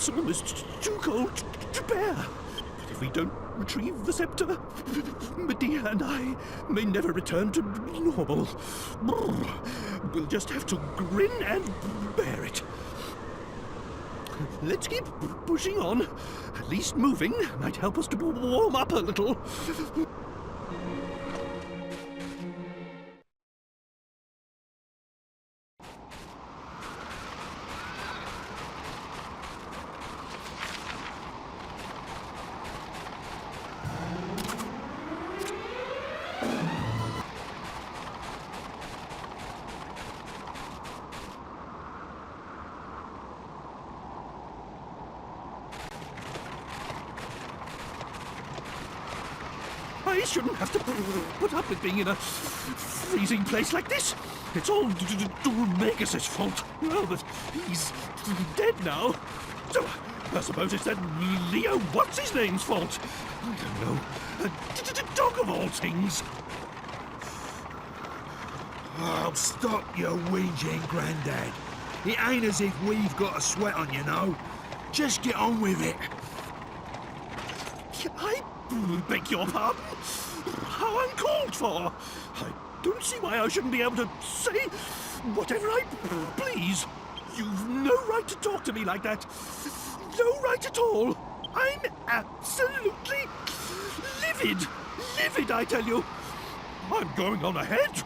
castle is too cold to bear. But if we don't retrieve the scepter, Medea and I may never return to normal. We'll just have to grin and bear it. Let's keep pushing on. At least moving might help us to warm up a little. I shouldn't have to put up with being in a freezing place like this. It's all Magus' fault. Well, but he's dead now. So I suppose it's that Leo what's-his-name's fault. I don't know. A dog of all things. Oh, stop your whinging, Grandad. It ain't as if we've got a sweat on, you know. Just get on with it. I beg your pardon? How uncalled for! I don't see why I shouldn't be able to say whatever I please. You've no right to talk to me like that. No right at all. I'm absolutely livid. Livid, I tell you. I'm going on ahead.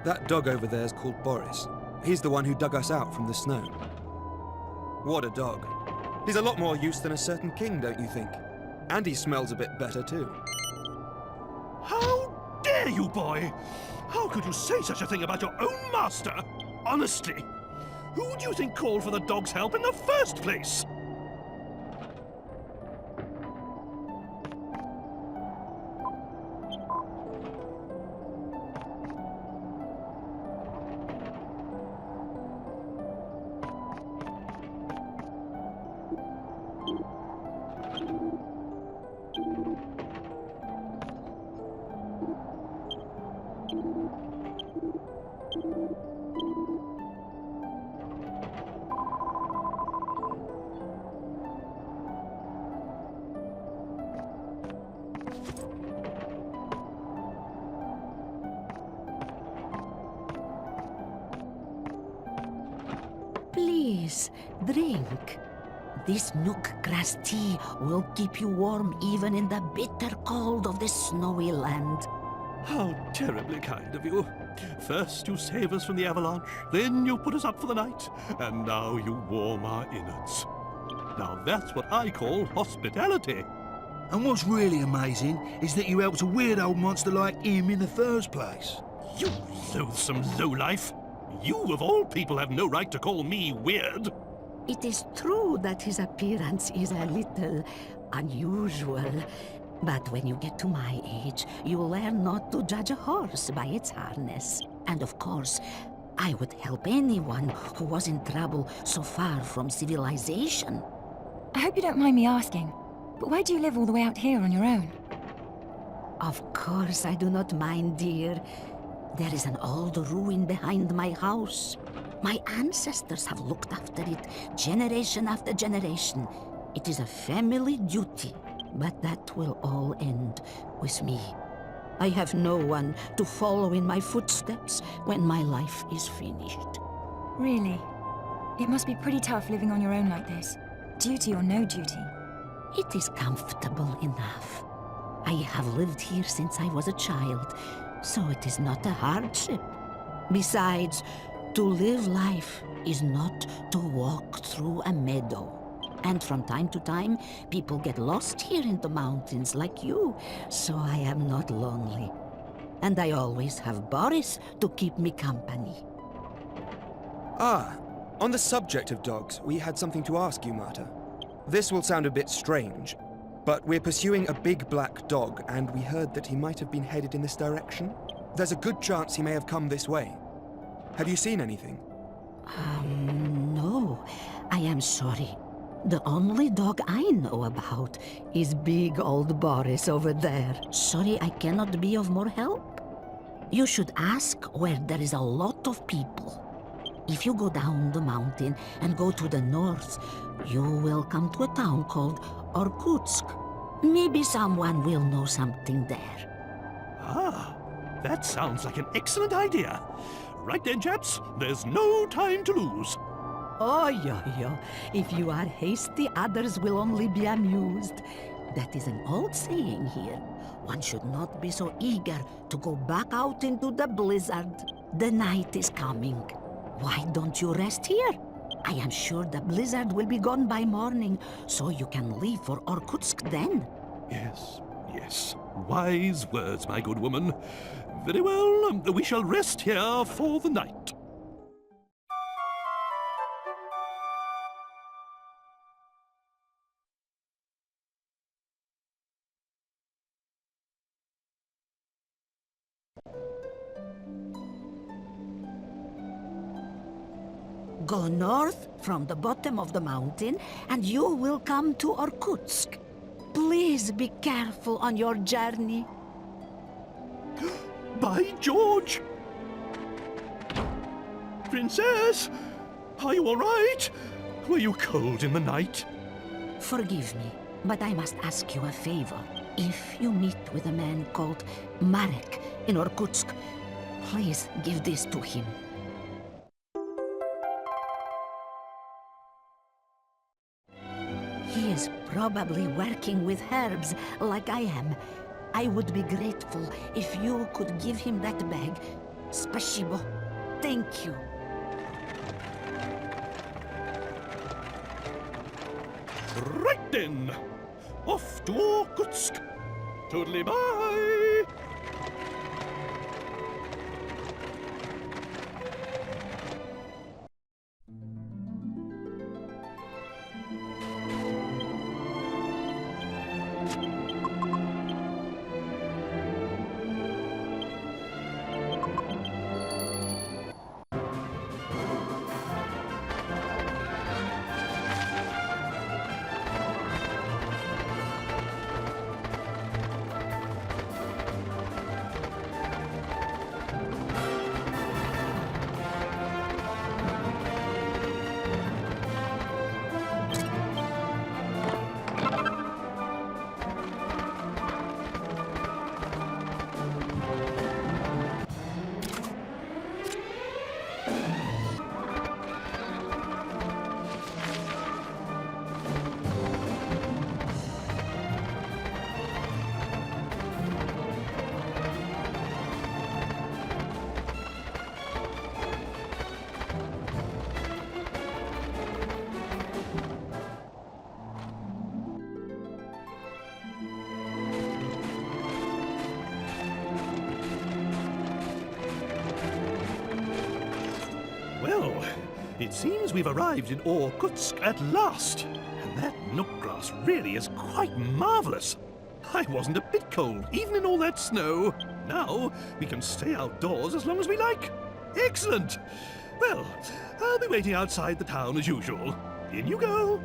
That dog over there is called Boris. He's the one who dug us out from the snow. What a dog. He's a lot more use than a certain king, don't you think? And he smells a bit better, too. How dare you, boy? How could you say such a thing about your own master? Honestly, who do you think called for the dog's help in the first place? Please, drink. This nook grass tea will keep you warm even in the bitter cold of this snowy land. How terribly kind of you. First you save us from the avalanche, then you put us up for the night, and now you warm our innards. Now that's what I call hospitality. And what's really amazing is that you helped a weird old monster like him in the first place. You loathsome lowlife. You, of all people, have no right to call me weird. It is true that his appearance is a little unusual, but when you get to my age, you learn not to judge a horse by its harness. And of course, I would help anyone who was in trouble so far from civilization. I hope you don't mind me asking, but why do you live all the way out here on your own? Of course I do not mind, dear. There is an old ruin behind my house. My ancestors have looked after it generation after generation. It is a family duty, but that will all end with me. I have no one to follow in my footsteps when my life is finished. Really? It must be pretty tough living on your own like this. Duty or no duty. It is comfortable enough. I have lived here since I was a child, so it is not a hardship. Besides, to live life is not to walk through a meadow. And from time to time, people get lost here in the mountains like you, so I am not lonely. And I always have Boris to keep me company. Ah, on the subject of dogs, we had something to ask you, Marta. This will sound a bit strange, but we're pursuing a big black dog, and we heard that he might have been headed in this direction. There's a good chance he may have come this way. Have you seen anything? No, I am sorry. The only dog I know about is big old Boris over there. Sorry, I cannot be of more help. You should ask where there is a lot of people. If you go down the mountain and go to the north, you will come to a town called Orkutsk. Maybe someone will know something there. Ah, that sounds like an excellent idea. Right then, chaps, there's no time to lose. Oh, yo. If you are hasty, others will only be amused. That is an old saying here. One should not be so eager to go back out into the blizzard. The night is coming. Why don't you rest here? I am sure the blizzard will be gone by morning, so you can leave for Orkutsk then. Yes. Wise words, my good woman. Very well, we shall rest here for the night. Go north from the bottom of the mountain, and you will come to Orkutsk. Please be careful on your journey. By George! Princess! Are you all right? Were you cold in the night? Forgive me, but I must ask you a favor. If you meet with a man called Marek in Orkutsk, please give this to him. He is probably working with herbs like I am. I would be grateful if you could give him that bag. Spasibo. Thank you. Right then! Off to Orkutsk! Toodly bye! Well, it seems we've arrived in Orkutsk at last. And that nook grass really is quite marvelous. I wasn't a bit cold, even in all that snow. Now we can stay outdoors as long as we like. Excellent! Well, I'll be waiting outside the town as usual. In you go.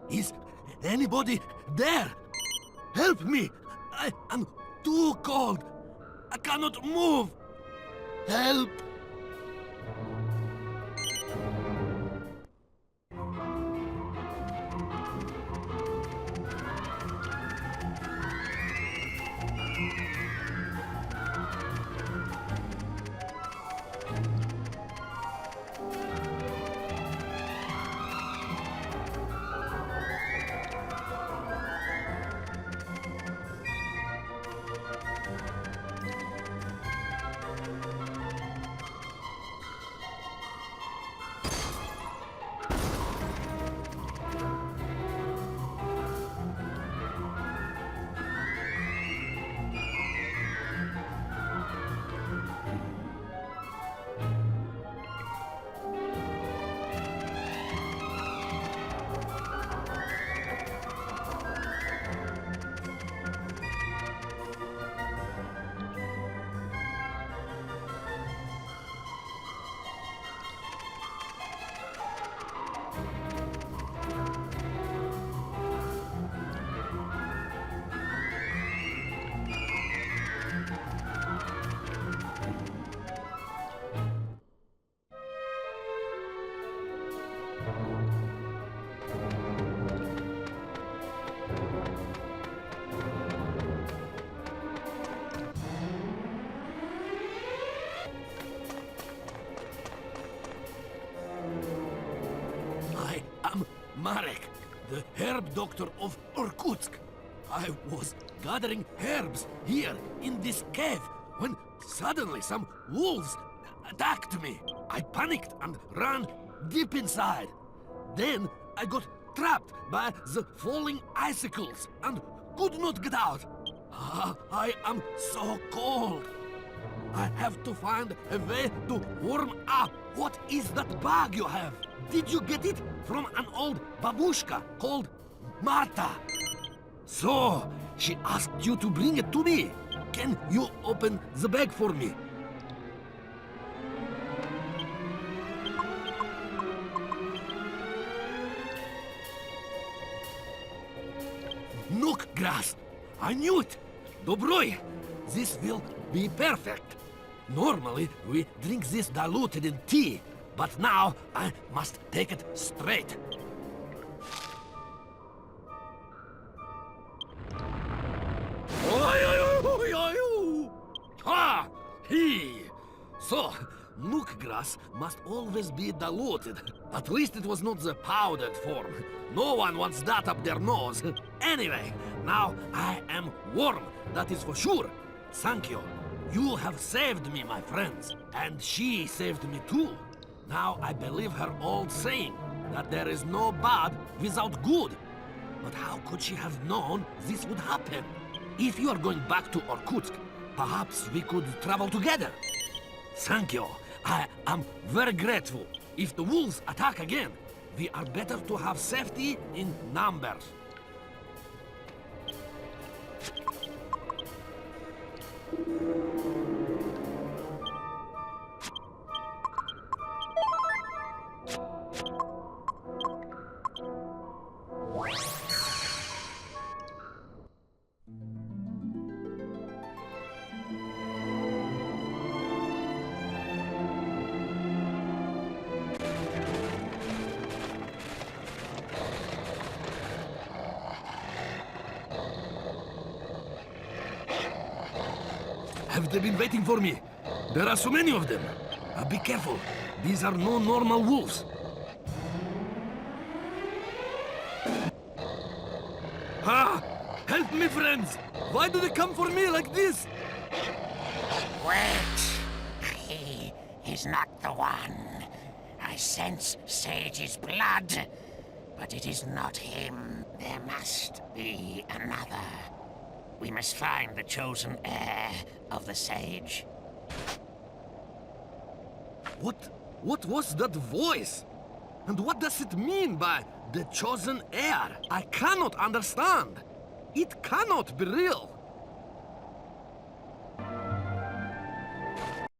Is anybody there? Help me! I am too cold. I cannot move. Help! I am Marek, the herb doctor of Orkutsk. I was gathering herbs here in this cave when suddenly some wolves attacked me. I panicked and ran deep inside. Then I got trapped by the falling icicles and could not get out. I am so cold. I have to find a way to warm up. What is that bag you have? Did you get it from an old babushka called Marta? So, she asked you to bring it to me. Can you open the bag for me? Nook grass. I knew it. Dobroi. This will be perfect. Normally, we drink this diluted in tea, but now I must take it straight. Ah! He! So, nook grass must always be diluted. At least it was not the powdered form. No one wants that up their nose. Anyway, now I am warm, that is for sure. Thank you. You have saved me, my friends. And she saved me too. Now I believe her old saying, that there is no bad without good. But how could she have known this would happen? If you are going back to Orkutsk, perhaps we could travel together. Thank you. I am very grateful. If the wolves attack again, we are better to have safety in numbers. Have they been waiting for me? There are so many of them. Be careful. These are no normal wolves. Ah! Help me, friends! Why do they come for me like this? Wait! He is not the one. I sense Sage's blood, but it is not him. There must be another. We must find the chosen heir of the Sage. What was that voice? And what does it mean by the chosen heir? I cannot understand. It cannot be real.